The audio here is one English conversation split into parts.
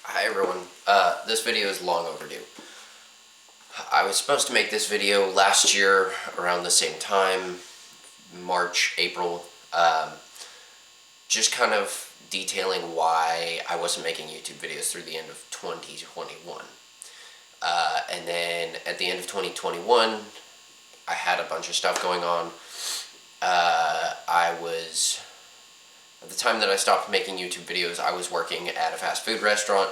Hi everyone, this video is long overdue. I was supposed to make this video last year around the same time, March, April, just kind of detailing why I wasn't making YouTube videos through the end of 2021. And then at the end of 2021, I had a bunch of stuff going on. At the time that I stopped making YouTube videos, I was working at a fast food restaurant.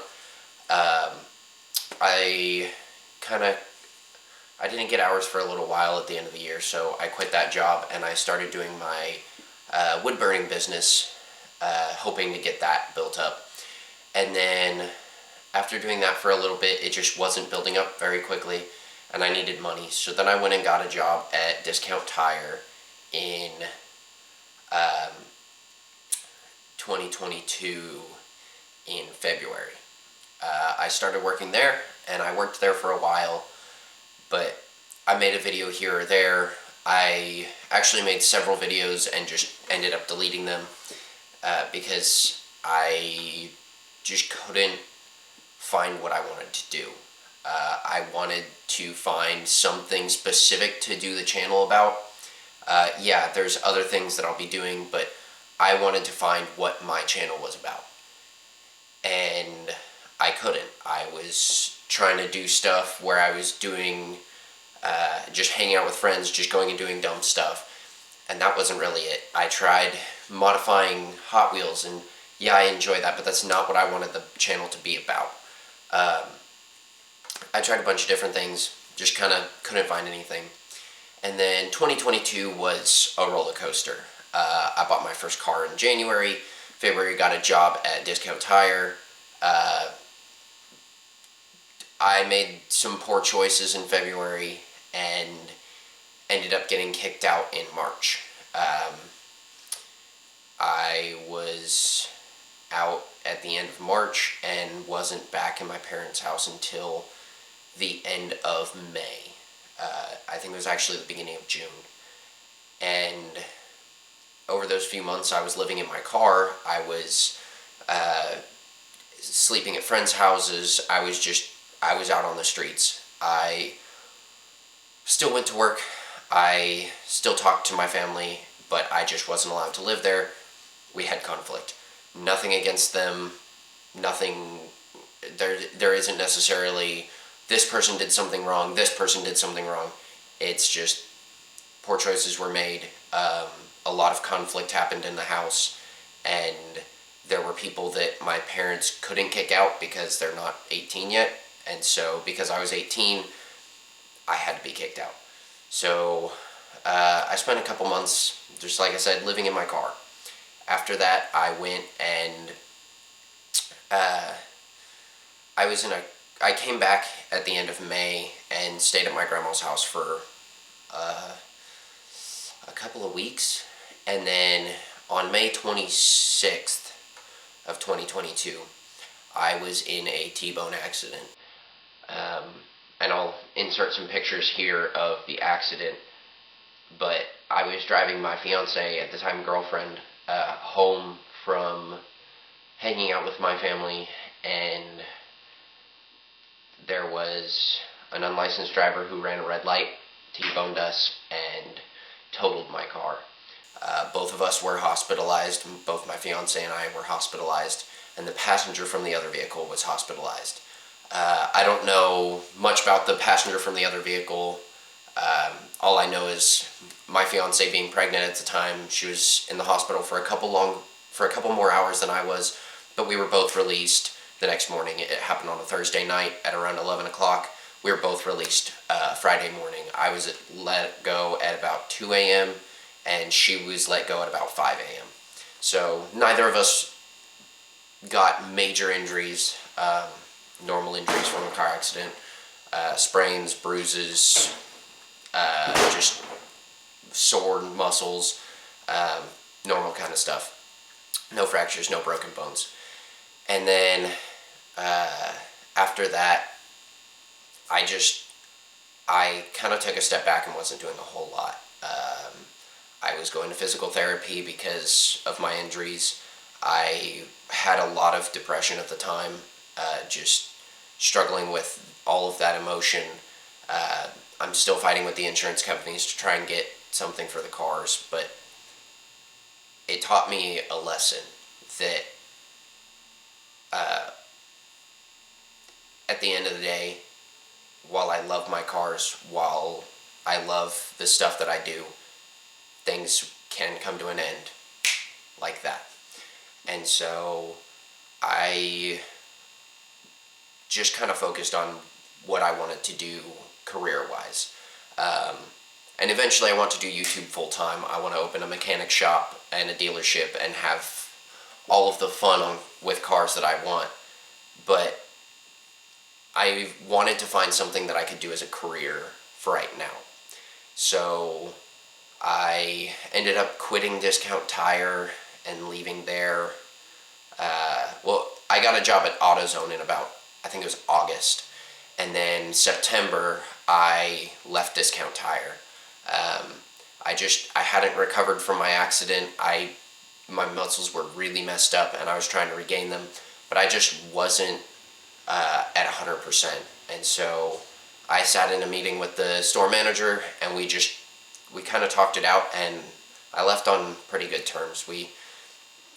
I didn't get hours for a little while at the end of the year, so I quit that job and I started doing my wood burning business, hoping to get that built up. And then after doing that for a little bit, it just wasn't building up very quickly, and I needed money. So then I went and got a job at Discount Tire in 2022 in February. I started working there, and I worked there for a while, but I made a video here or there. I actually made several videos and just ended up deleting them because I just couldn't find what I wanted to do. I wanted to find something specific to do the channel about. Yeah, there's other things that I'll be doing, but I wanted to find what my channel was about. And I couldn't. I was trying to do stuff where I was doing, just hanging out with friends, just going and doing dumb stuff. And that wasn't really it. I tried modifying Hot Wheels, and yeah, I enjoy that, but that's not what I wanted the channel to be about. I tried a bunch of different things, just kind of couldn't find anything. And then 2022 was a roller coaster. I bought my first car in January. February, got a job at Discount Tire. I made some poor choices in February and ended up getting kicked out in March. I was out at the end of March and wasn't back in my parents' house until the end of May. I think it was actually the beginning of June. And over those few months I was living in my car. I was sleeping at friends' houses. I was out on the streets. I still went to work. I still talked to my family, but I just wasn't allowed to live there. We had conflict. Nothing against them. Nothing. There isn't necessarily this person did something wrong, this person did something wrong. It's just poor choices were made. A lot of conflict happened in the house, and there were people that my parents couldn't kick out because they're not 18 yet, and so because I was 18, I had to be kicked out. So I spent a couple months, just like I said, living in my car. After that, I went and I came back at the end of May and stayed at my grandma's house for a couple of weeks. And then on May 26th of 2022, I was in a T-bone accident. And I'll insert some pictures here of the accident. But I was driving my fiance, at the time girlfriend, home from hanging out with my family, and there was an unlicensed driver who ran a red light, T-boned us, and totaled my car. Both of us were hospitalized. Both my fiance and I were hospitalized, and the passenger from the other vehicle was hospitalized. I don't know much about the passenger from the other vehicle. All I know is my fiance, being pregnant at the time, she was in the hospital for a couple more hours than I was, but we were both released the next morning. It happened on a Thursday night at around 11 o'clock. We were both released Friday morning. I was let go at about 2 a.m. and she was let go at about 5 a.m. So neither of us got major injuries, normal injuries from a car accident, sprains, bruises, just sore muscles, normal kind of stuff. No fractures, no broken bones. And then after that, I kind of took a step back and wasn't doing a whole lot. I was going to physical therapy because of my injuries. I had a lot of depression at the time. just struggling with all of that emotion. I'm still fighting with the insurance companies to try and get something for the cars, but it taught me a lesson that at the end of the day, while I love my cars, while I love the stuff that I do, things can come to an end like that. And so I just kind of focused on what I wanted to do career-wise. And eventually I want to do YouTube full-time. I want to open a mechanic shop and a dealership and have all of the fun with cars that I want. But I wanted to find something that I could do as a career for right now. So I ended up quitting Discount Tire and leaving there. Well, I got a job at AutoZone in about, I think it was August. And then September, I left Discount Tire. I hadn't recovered from my accident. My muscles were really messed up and I was trying to regain them, but I just wasn't at 100%. And so I sat in a meeting with the store manager and we kind of talked it out, and I left on pretty good terms.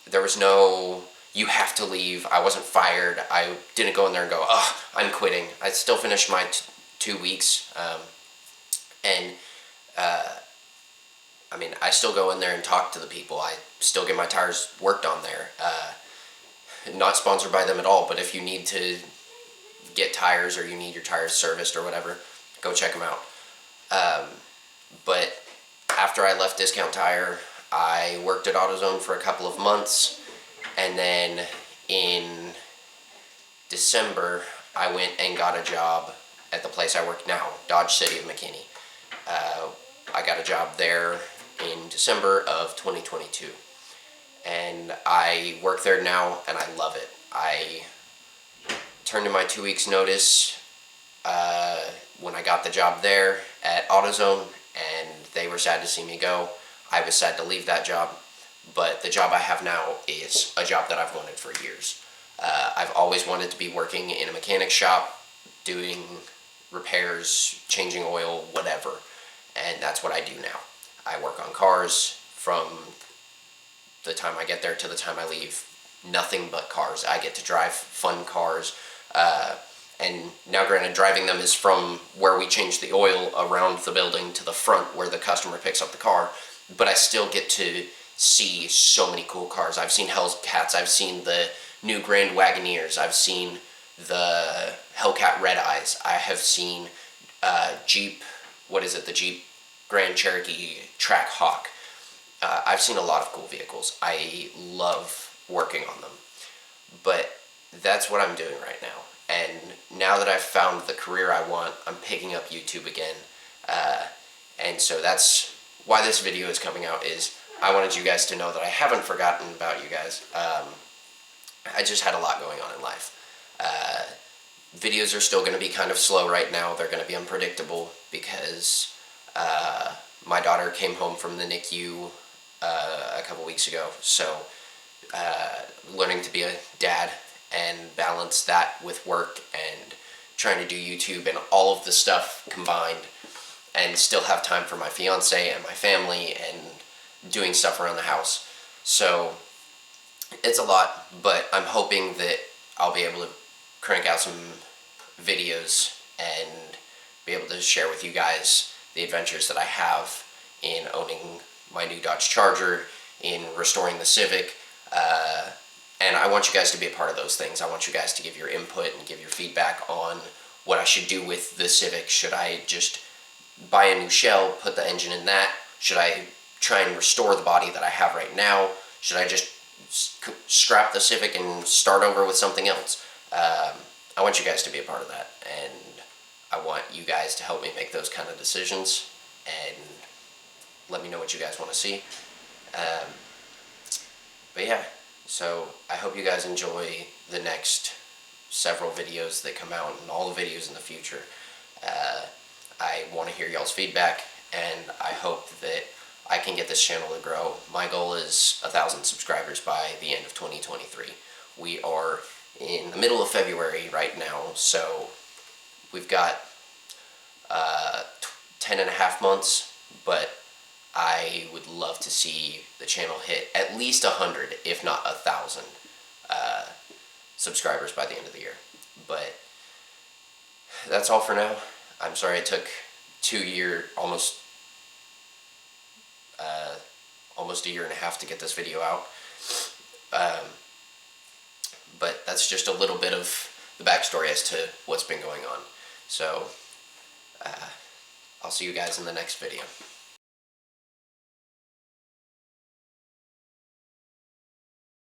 There was no, you have to leave. I wasn't fired. I didn't go in there and go, oh, I'm quitting. I still finished my 2 weeks. I mean, I still go in there and talk to the people. I still get my tires worked on there. Not sponsored by them at all, but if you need to get tires or you need your tires serviced or whatever, go check them out. But after I left Discount Tire, I worked at AutoZone for a couple of months, and then in December, I went and got a job at the place I work now, Dodge City of McKinney. I got a job there in December of 2022, and I work there now, and I love it. I turned in my 2 weeks notice when I got the job there at AutoZone, and they were sad to see me go. I was sad to leave that job, but the job I have now is a job that I've wanted for years. I've always wanted to be working in a mechanic shop, doing repairs, changing oil, whatever, and that's what I do now. I work on cars from the time I get there to the time I leave. Nothing but cars. I get to drive fun cars, and now granted, driving them is from where we change the oil around the building to the front where the customer picks up the car, but I still get to see so many cool cars. I've seen Hellcats, I've seen the new Grand Wagoneers, I've seen the Hellcat Red Eyes, I have seen Jeep, the Jeep Grand Cherokee Track Hawk. I've seen a lot of cool vehicles. I love working on them. But that's what I'm doing right now. And now that I've found the career I want, I'm picking up YouTube again. And so that's why this video is coming out, is I wanted you guys to know that I haven't forgotten about you guys. I just had a lot going on in life. Videos are still going to be kind of slow right now. They're going to be unpredictable because my daughter came home from the NICU a couple weeks ago. So learning to be a dad and balance that with work and trying to do YouTube and all of the stuff combined, and still have time for my fiance and my family and doing stuff around the house. So it's a lot, but I'm hoping that I'll be able to crank out some videos and be able to share with you guys the adventures that I have in owning my new Dodge Charger, in restoring the Civic, and I want you guys to be a part of those things. I want you guys to give your input and give your feedback on what I should do with the Civic. Should I just buy a new shell, put the engine in that? Should I try and restore the body that I have right now? Should I just scrap the Civic and start over with something else? I want you guys to be a part of that, and I want you guys to help me make those kind of decisions, and let me know what you guys want to see. But yeah, so I hope you guys enjoy the next several videos that come out and all the videos in the future. I want to hear y'all's feedback, and I hope that I can get this channel to grow. My goal is 1,000 subscribers by the end of 2023. We are in the middle of February right now, so we've got 10 and a half months, but I would love to see the channel hit at least 100, if not 1,000 subscribers by the end of the year. But that's all for now. I'm sorry it took 2 years, almost a year and a half to get this video out. But that's just a little bit of the backstory as to what's been going on. So, I'll see you guys in the next video.